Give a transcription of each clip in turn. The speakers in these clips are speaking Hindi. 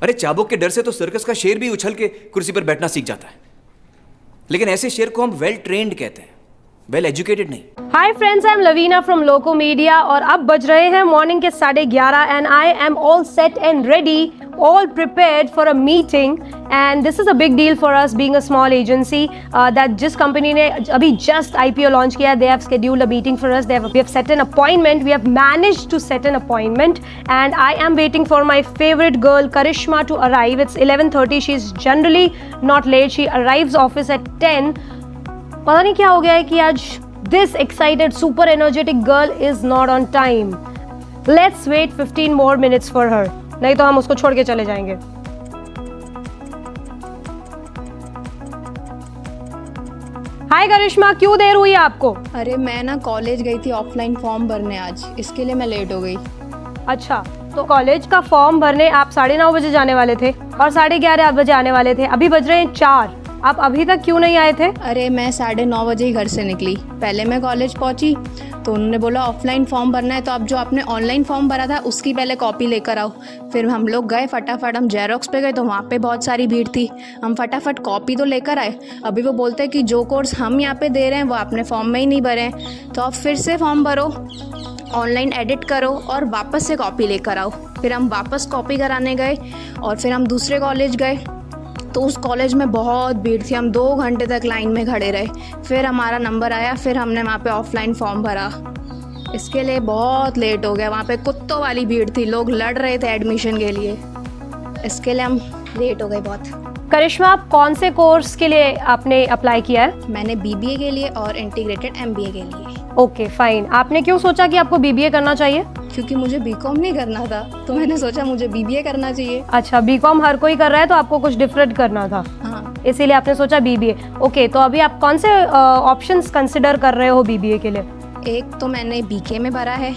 अरे चाबुक के डर से तो सर्कस का शेर भी उछल के कुर्सी पर बैठना सीख जाता है, लेकिन ऐसे शेर को हम वेल ट्रेंड कहते हैं, वेल एजुकेटेड नहीं। Hi friends, I am Lavina from Loco media और अब बज रहे हैं मॉर्निंग के 11:30 and I am all set and ready, all prepared for a meeting and this is a big deal for us being a small agency that जिस company ने अभी just IPO launch किया, they have scheduled a meeting for us, we have set an appointment, we have managed to set an appointment and I am waiting for my favorite girl Karishma to arrive. It's 11:30, she is generally not late, she arrives office at 10. पता नहीं क्या हो गया है कि आज this excited super energetic girl is not on time. Let's wait 15 more minutes for her, नहीं तो हम उसको छोड़ के चले जाएंगे। हाय करिश्मा, क्यों देर हुई आपको? अरे मैं ना कॉलेज गई थी ऑफलाइन फॉर्म भरने आज, इसके लिए मैं लेट हो गई। अच्छा, तो कॉलेज का फॉर्म भरने आप 9:30 बजे जाने वाले थे और 11:30 बजे आने वाले थे, अभी बज रहे हैं 4, आप अभी तक क्यों नहीं आए थे? अरे मैं 9:30 बजे ही घर से निकली, पहले मैं कॉलेज पहुंची तो उन्होंने बोला ऑफलाइन फॉर्म भरना है तो अब जो आपने ऑनलाइन फॉर्म भरा था उसकी पहले कॉपी लेकर आओ। फिर हम लोग गए फटाफट, हम जेरोक्स पे गए तो वहाँ पे बहुत सारी भीड़ थी, हम फटाफट कॉपी तो लेकर आए। अभी वो बोलते हैं कि जो कोर्स हम यहाँ पे दे रहे हैं वो आपने फॉर्म में ही नहीं भरे हैं, तो आप फिर से फॉर्म भरो, ऑनलाइन एडिट करो और वापस से कॉपी लेकर आओ। फिर हम वापस कॉपी कराने गए और फिर हम दूसरे कॉलेज गए तो उस कॉलेज में बहुत भीड़ थी, हम 2 घंटे तक लाइन में खड़े रहे। फिर हमारा नंबर आया, फिर हमने वहाँ पे ऑफलाइन फॉर्म भरा, इसके लिए बहुत लेट हो गया। वहाँ पे कुत्तों वाली भीड़ थी, लोग लड़ रहे थे एडमिशन के लिए, इसके लिए हम लेट हो गए बहुत। करिश्मा, आप कौन से कोर्स के लिए आपने अप्लाई किया है? मैंने BBA के लिए और इंटीग्रेटेड MBA के लिए। ओके फाइन, आपने क्यों सोचा कि आपको BBA करना चाहिए? क्योंकि मुझे BCom नहीं करना था तो मैंने सोचा मुझे BBA करना चाहिए। अच्छा, BCom हर कोई कर रहा है तो आपको कुछ डिफरेंट करना था, हाँ, इसीलिए आपने सोचा BBA। ओके, तो अभी आप कौन से ऑप्शंस कंसिडर कर रहे हो BBA के लिए? एक तो मैंने BK में भरा है,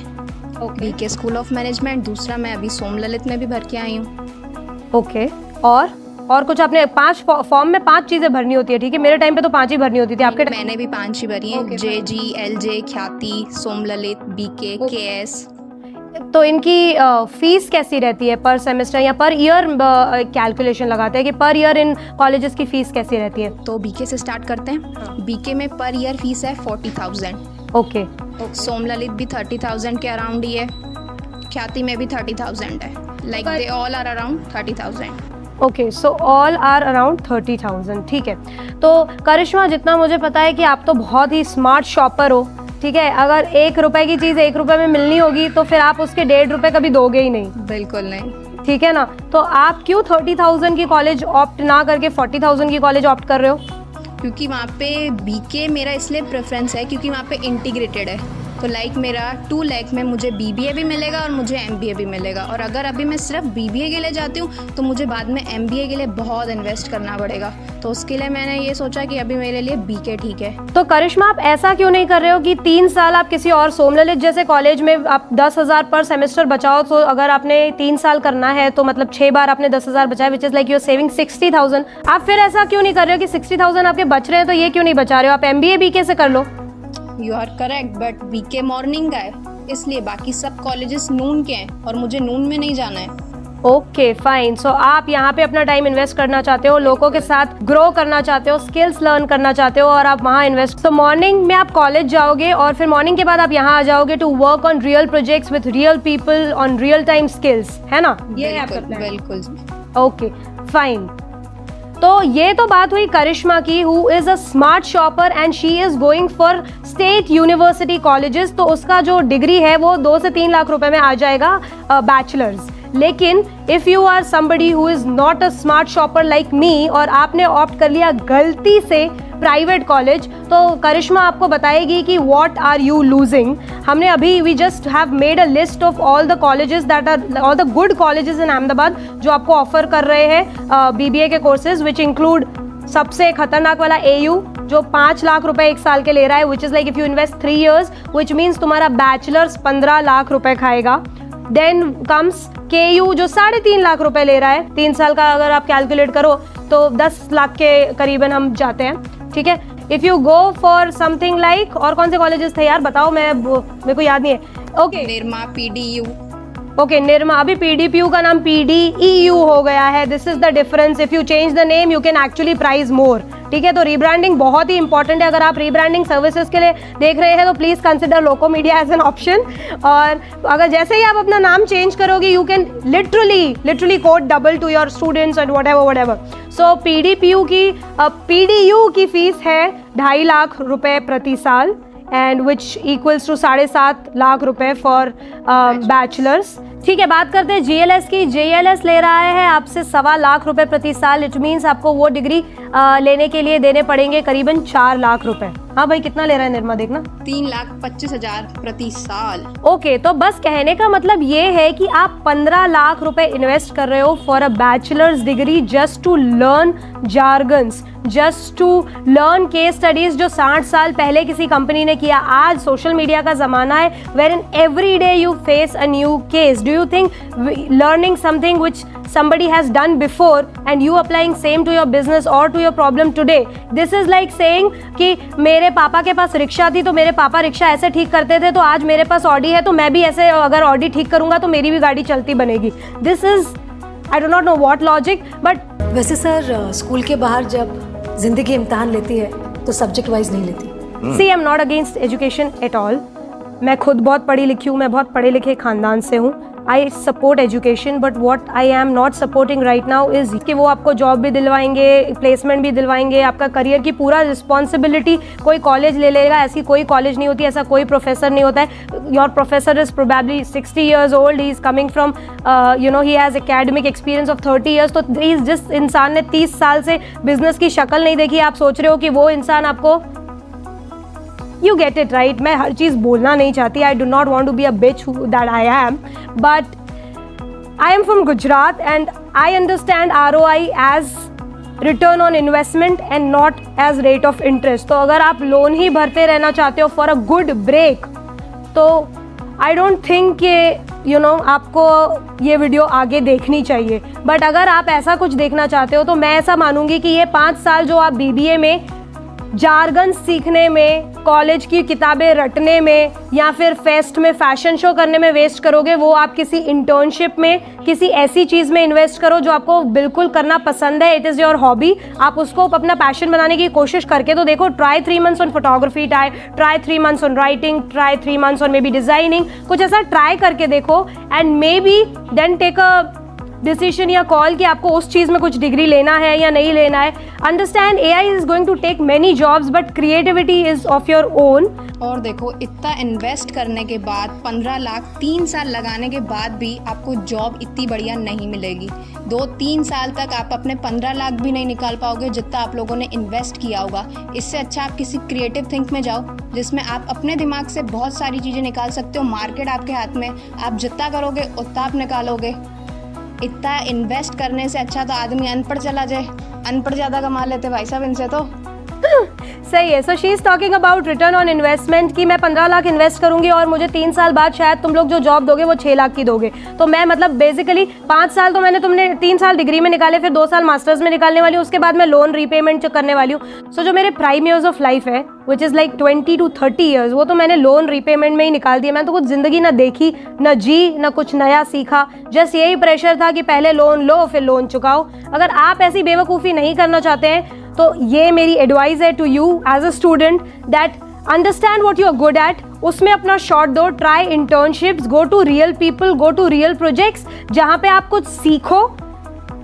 BK स्कूल ऑफ मैनेजमेंट, दूसरा मैं अभी सोमललित में भी भर के आई हूँ। ओके, और कुछ आपने 5 फॉर्म में 5 चीजें भरनी होती है, ठीक है? मेरे टाइम पे तो 5 ही भरनी होती थी, आपके मैंने भी 5 ही भरी है, JG, LJ, ख्याति, सोमललित, BK, KS। तो इनकी फीस कैसी रहती है पर सेमेस्टर या पर ईयर? कैलकुलेशन लगाते हैं कि पर ईयर इन कॉलेजेस की फीस कैसी रहती है? तो BK से स्टार्ट करते हैं। BK में पर ईयर फीस है 40,000। ओके, सोमललित भी 30,000 के अराउंड ही है, ख्याति में भी 30,000 है, like they all are around 30,000। Okay, so all are around 30,000, ठीक है। तो करिश्मा, जितना मुझे पता है कि आप तो बहुत ही स्मार्ट शॉपर हो, ठीक है? अगर 1 रुपए की चीज़ 1 रुपए में मिलनी होगी तो फिर आप उसके 1.5 रुपए कभी दोगे ही नहीं। बिल्कुल नहीं, ठीक है ना? तो आप क्यों 30,000 की कॉलेज ऑप्ट ना करके 40,000 की कॉलेज ऑप्ट कर रहे हो? क्योंकि वहाँ पे BK मेरा इसलिए प्रेफरेंस है क्योंकि वहाँ पे इंटीग्रेटेड है, तो लाइक मेरा 2 लाख में मुझे BBA भी मिलेगा और मुझे MBA भी मिलेगा। और अगर अभी मैं सिर्फ BBA के लिए जाती हूँ तो मुझे बाद में MBA के लिए बहुत इन्वेस्ट करना पड़ेगा, तो उसके लिए मैंने ये सोचा कि अभी मेरे लिए BK ठीक है। तो करिश्मा, आप ऐसा क्यों नहीं कर रहे हो कि 3 साल आप किसी और सोमललित जैसे कॉलेज में आप 10,000 पर सेमेस्टर बचाओ, तो अगर आपने 3 साल करना है तो मतलब 6 बार आपने 10,000 बचाए, which is like you are saving 60,000। आप फिर ऐसा क्यों नहीं कर रहे हो कि 60,000 आपके बच रहे हैं तो ये क्यों नहीं बचा रहे हो? आप MBA BK से कर लो। You are correct, but BK morning का है इसलिए, बाकी सब कॉलेजेस नून के हैं और मुझे नून में नहीं जाना है। ओके फाइन, सो आप यहाँ पे अपना टाइम इन्वेस्ट करना चाहते हो, लोगों के साथ ग्रो करना चाहते हो, स्किल्स लर्न करना चाहते हो और आप वहाँ इन्वेस्ट। तो मॉर्निंग में आप कॉलेज जाओगे और फिर मॉर्निंग के बाद आप यहाँ आ जाओगे to work on real projects with real people on real time skills, है ना? ये आपका प्लान? बिल्कुल। ओके फाइन, तो ये तो बात हुई करिश्मा की, who is a smart shopper and she is going for state university colleges, तो उसका जो डिग्री है वो 2 से 3 लाख रुपए में आ जाएगा, बैचलर्स। लेकिन if you are somebody who is not a smart shopper like me और आपने ऑप्ट कर लिया गलती से प्राइवेट कॉलेज, तो करिश्मा आपको बताएगी कि व्हाट आर यू लूजिंग। हमने अभी we just have made a list of all the colleges that are all the good colleges in Ahmedabad जो आपको ऑफर कर रहे हैं BBA के कोर्सेज, विच इंक्लूड सबसे खतरनाक वाला AU जो 5 लाख रुपए 1 साल के ले रहा है, which is like if you invest 3 years which means तुम्हारा बैचलर्स 15 लाख रुपए खाएगा। देन कम्स KU जो 3.5 लाख रुपए ले रहा है, 3 साल का अगर आप कैलकुलेट करो तो 10 लाख के करीबन हम जाते हैं, ठीक है? If you go for something like, और कौन से कॉलेजेस थे यार बताओ, मेरे को याद नहीं है। Okay, Nirma, PDU, okay Nirma, अभी पीडीपीयू का नाम पीडीईयू हो गया है. This is the difference. If you change the name you can actually price more. ठीक है, तो रीब्रांडिंग बहुत ही इंपॉर्टेंट है. अगर आप रीब्रांडिंग सर्विसेज के लिए देख रहे हैं तो please consider loco media as an option. और अगर जैसे ही आप अपना नाम चेंज करोगे you can literally code double to your students and whatever. So PDPU की पीडीयू की फीस है 2.5 लाख रुपए प्रति साल, and which equals to 7.5 lakh रुपए फॉर बैचलर्स. ठीक है, बात करते हैं जीएलएस की. जीएलएस ले रहा है आपसे 1.25 लाख रुपए प्रति साल. इट मीन्स आपको वो डिग्री लेने के लिए देने पड़ेंगे करीबन 4 लाख रुपए. हाँ भाई, कितना ले रहा है निर्मा, देखना 3,25,000 प्रति साल. ओके, तो बस कहने का मतलब ये है कि आप 15 लाख रुपए इन्वेस्ट कर रहे हो for a bachelors degree just to learn jargons, just to learn case studies जो 60 साल पहले किसी कंपनी ने किया. आज सोशल मीडिया का जमाना है where in every day you face a new case. Do you think learning something which somebody has done before and you applying same to your business or to your problem today, this is like saying कि मेरे पापा के पास रिक्शा थी तो मेरे पापा रिक्शा ऐसे ठीक करते थे, तो आज मेरे पास ऑडी है तो मैं भी ऐसे अगर ऑडी ठीक करूंगा तो मेरी भी गाड़ी चलती बनेगी. This is I do not know what logic. But वैसे सर स्कूल के बाहर जब जिंदगी इम्तहान लेती है तो सब्जेक्ट वाइज नहीं लेती. See, I am not against education at all. मैं खुद बहुत पढ़ी लिखी हूँ, मैं बहुत पढ़े लिखे खानदान से हूँ. I support education, but what I am not supporting right now is कि वो आपको जॉब भी दिलवाएंगे, प्लेसमेंट भी दिलवाएंगे, आपका करियर की पूरा रिस्पॉन्सिबिलिटी कोई कॉलेज ले लेगा. ऐसी कोई कॉलेज नहीं होती, ऐसा कोई प्रोफेसर नहीं होता है. Your professor is probably 60 years old, he is coming from he has academic experience of 30 years. तो जिस इंसान ने 30 साल से बिजनेस की शक्ल नहीं देखी, आप सोच रहे हो कि वो इंसान आपको, you get it right. मैं हर चीज़ बोलना नहीं चाहती. I do not want to be a bitch who that I am, but I am from Gujarat and I understand ROI as return on investment and not as rate of interest. तो अगर आप लोन ही भरते रहना चाहते हो for a good break, तो I don't think कि आपको ये वीडियो आगे देखनी चाहिए. बट अगर आप ऐसा कुछ देखना चाहते हो तो मैं ऐसा मानूंगी कि ये 5 साल जो आप BBA में जार्गन सीखने में, कॉलेज की किताबें रटने में या फिर फेस्ट में फैशन शो करने में वेस्ट करोगे, वो आप किसी इंटर्नशिप में, किसी ऐसी चीज़ में इन्वेस्ट करो जो आपको बिल्कुल करना पसंद है. It is your hobby. आप उसको अपना पैशन बनाने की कोशिश करके तो देखो. Try 3 months on photography, try 3 months on writing, try 3 months on maybe designing. कुछ ऐसा ट्राई करके देखो and maybe then take a decision या कॉल कि आपको उस चीज़ में कुछ डिग्री लेना है या नहीं लेना है. Understand AI is going to take many jobs but creativity is of your own. और देखो, इतना इन्वेस्ट करने के बाद 15 लाख 3 साल लगाने के बाद भी आपको जॉब इतनी बढ़िया नहीं मिलेगी. 2-3 साल तक आप अपने 15 लाख भी नहीं निकाल पाओगे जितना आप लोगों ने इन्वेस्ट किया होगा. इससे अच्छा आप किसी क्रिएटिव थिंक में जाओ जिसमें आप अपने दिमाग से बहुत सारी चीज़ें निकाल सकते हो. मार्केट आपके हाथ में, आप जितना करोगे उतना आप निकालोगे. इतना इन्वेस्ट करने से अच्छा तो आदमी अनपढ़ चला जाए. अनपढ़ ज़्यादा कमा लेते भाई साहब इनसे तो. सही है. So she is talking about return on investment कि मैं 15 लाख इन्वेस्ट करूंगी और मुझे 3 साल बाद शायद तुम लोग जो जॉब दोगे वो 6 लाख की दोगे. तो मैं मतलब बेसिकली 5 साल तो तुमने 3 साल डिग्री में निकाले, फिर 2 साल मास्टर्स में निकालने वाली हूँ, उसके बाद मैं लोन रीपेमेंट करने वाली हूँ. सो जो मेरे प्राइम ईयर्स ऑफ लाइफ है which is like 20 to 30 years, वो तो मैंने लोन रीपेमेंट में ही निकाल दिया. मैं तो कुछ ज़िंदगी ना देखी, ना जी, ना कुछ नया सीखा. जस्ट यही प्रेशर था कि पहले लोन लो फिर लोन चुकाओ. अगर आप ऐसी बेवकूफ़ी नहीं करना चाहते हैं तो ये मेरी एडवाइस है to you as a student that understand what you are good at, उसमें अपना शॉट दो. Try internships, go to real people, go to real projects जहाँ पे आप कुछ सीखो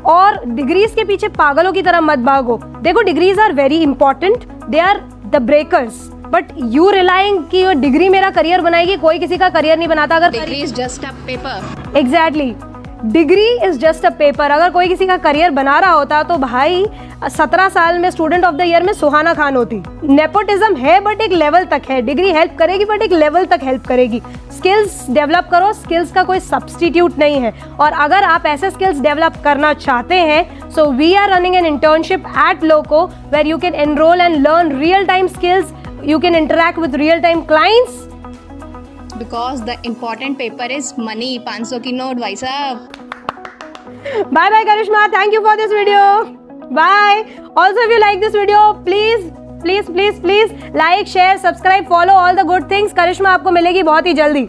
और डिग्रीज के पीछे पागलों की तरह मत भागो. देखो, degrees are very important, they are the breakers, but you relying कि वो डिग्री मेरा करियर बनाएगी. कोई किसी का करियर नहीं बनाता. अगर degree is just a paper. Exactly, degree is just a paper. अगर कोई किसी का करियर बना रहा होता तो भाई 17 साल में स्टूडेंट ऑफ द ईयर में सुहाना खान होती. नेपोटिज्म है बट एक लेवल तक है. डिग्री हेल्प करेगी बट एक लेवल तक हेल्प करेगी. स्किल्स डेवलप करो, स्किल्स का कोई सब्सटीट्यूट नहीं है. और अगर आप ऐसे स्किल्स डेवलप करना चाहते हैं, so we are running an internship at Loco where you can enrol and learn real time skills. You can interact with real time clients. Because the important paper is money. 500 की नोट भाई साहब. Bye bye Karishma, thank you for this video. Bye. Also if you like this video, please like, share, subscribe, follow all the good things. Karishma आपको मिलेगी बहुत ही जल्दी.